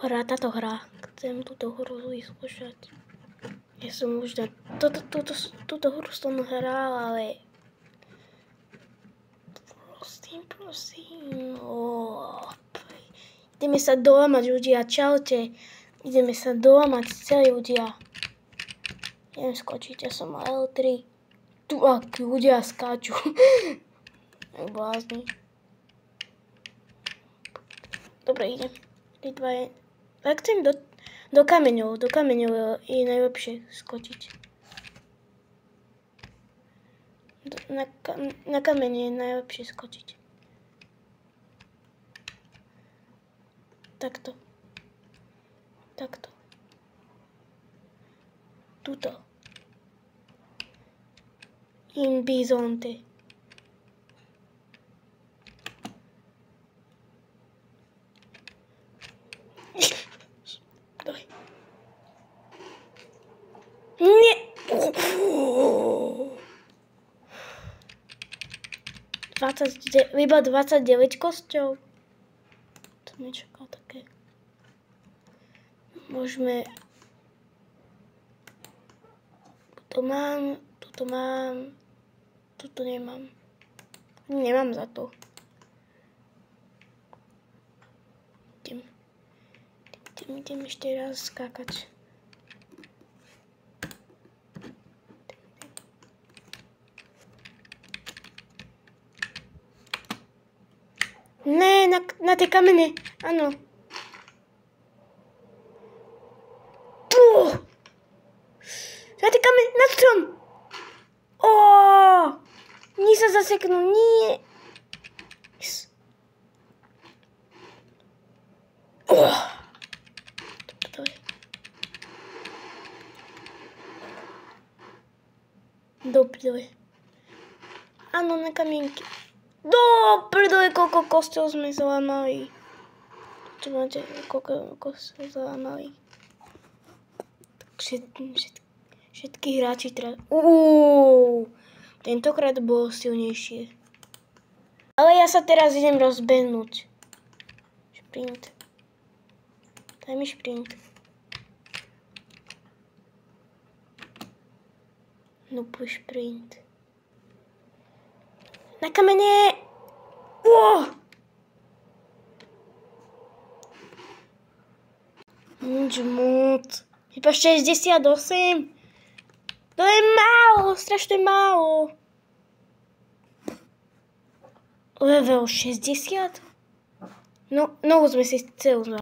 táto hra. Chcem túto hru vyskúšať. Ja som už túto hru som hral, ale... Prosím. Ideme sa dolamať, ľudia. Čaute. Ideme sa dolamať celí ľudia. Idem skočiť, ja som mal L3. Tu akí ľudia skáču. Blázni. Dobre, idem. Tak chcem do kameňov. Do kameňov je najlepšie skočiť. Na kamene je najlepšie skočiť. Takto. Tuto. In bizonte. Nie. Iba 29 kosťov. To mi čaká také. Môžeme... Tuto mám, tuto nemám. Nemám za to. Idem ešte raz skákať. Ne, na tie kamene, áno. Na tie kamene, na strom. Nie sa zaseknú, nie. Do prdele. Áno, na kamienky. Do prdele, koľko kostov sme zalámali. Čo máte, koľko kostov zalámali. Všetky hráči teraz... Tentokrát bolo silnejšie. Ale ja sa teraz idem rozbehnúť. Šprint. Daj mi šprint. No push šprint. Na kamene! Nič moc. Iba 68. To je málo, strašne málo. Level 60? No, sme si celú